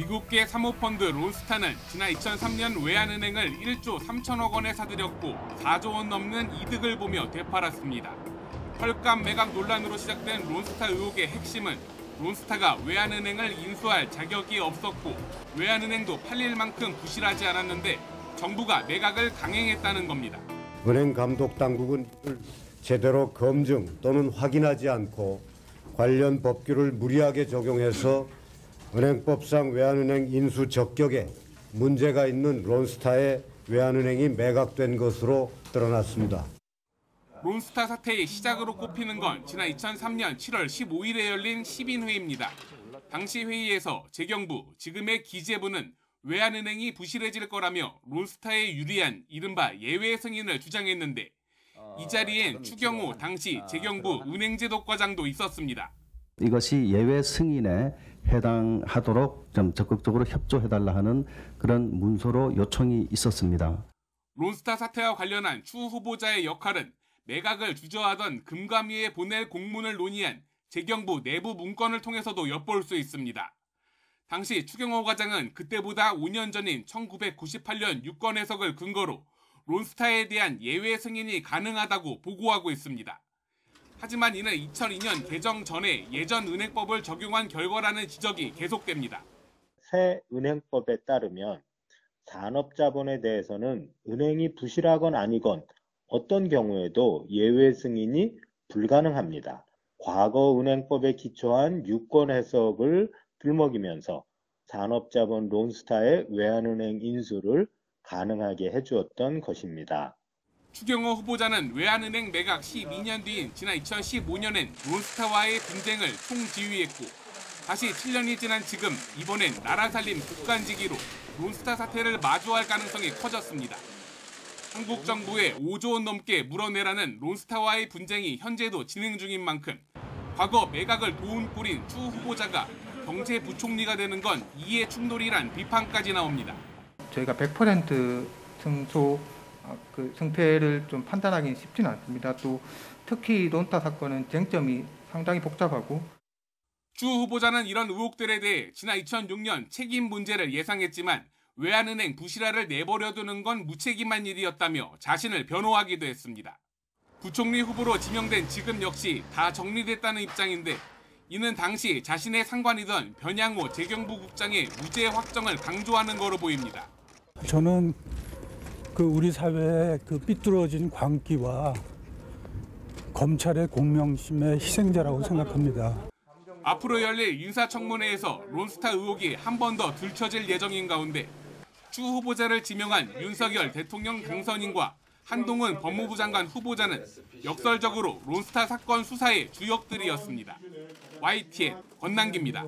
미국계 사모펀드 론스타는 지난 2003년 외환은행을 1조 3천억 원에 사들였고 4조 원 넘는 이득을 보며 되팔았습니다. 헐값 매각 논란으로 시작된 론스타 의혹의 핵심은 론스타가 외환은행을 인수할 자격이 없었고 외환은행도 팔릴 만큼 부실하지 않았는데 정부가 매각을 강행했다는 겁니다. 은행 감독 당국은 제대로 검증 또는 확인하지 않고 관련 법규를 무리하게 적용해서 은행법상 외환은행 인수 적격에 문제가 있는 론스타의 외환은행이 매각된 것으로 드러났습니다. 론스타 사태의 시작으로 꼽히는 건 지난 2003년 7월 15일에 열린 시민회의입니다. 당시 회의에서 재경부, 지금의 기재부는 외환은행이 부실해질 거라며 론스타에 유리한 이른바 예외 승인을 주장했는데 이 자리엔 추경호 당시 재경부 은행제도과장도 있었습니다. 이것이 예외 승인에 해당하도록 좀 적극적으로 협조해달라 하는 그런 문서로 요청이 있었습니다. 론스타 사태와 관련한 추 후보자의 역할은 매각을 주저하던 금감위에 보낼 공문을 논의한 재경부 내부 문건을 통해서도 엿볼 수 있습니다. 당시 추경호 과장은 그때보다 5년 전인 1998년 유권 해석을 근거로 론스타에 대한 예외 승인이 가능하다고 보고하고 있습니다. 하지만 이는 2002년 개정 전에 예전 은행법을 적용한 결과라는 지적이 계속됩니다. 새 은행법에 따르면 산업자본에 대해서는 은행이 부실하건 아니건 어떤 경우에도 예외 승인이 불가능합니다. 과거 은행법에 기초한 유권 해석을 들먹이면서 산업자본 론스타의 외환은행 인수를 가능하게 해주었던 것입니다. 추경호 후보자는 외환은행 매각 12년 뒤인 지난 2015년엔 론스타와의 분쟁을 총지휘했고 다시 7년이 지난 지금 이번엔 나라 살림 국간지기로 론스타 사태를 마주할 가능성이 커졌습니다. 한국 정부에 5조 원 넘게 물어내라는 론스타와의 분쟁이 현재도 진행 중인 만큼 과거 매각을 도운 꼴인 추 후보자가 경제부총리가 되는 건 이해 충돌이란 비판까지 나옵니다. 저희가 100% 승소 승패를 좀 판단하기는 쉽지는 않습니다. 또 특히 론스타 사건은 쟁점이 상당히 복잡하고 추 후보자는 이런 의혹들에 대해 지난 2006년 책임 문제를 예상했지만 외환은행 부실화를 내버려두는 건 무책임한 일이었다며 자신을 변호하기도 했습니다. 부총리 후보로 지명된 지금 역시 다 정리됐다는 입장인데 이는 당시 자신의 상관이던 변양호 재경부 국장의 무죄 확정을 강조하는 거로 보입니다. 저는 우리 사회의 삐뚤어진 광기와 검찰의 공명심의 희생자라고 생각합니다. 앞으로 열릴 인사청문회에서 론스타 의혹이 한 번 더 들춰질 예정인 가운데 추 후보자를 지명한 윤석열 대통령 당선인과 한동훈 법무부 장관 후보자는 역설적으로 론스타 사건 수사의 주역들이었습니다. YTN 권남기입니다.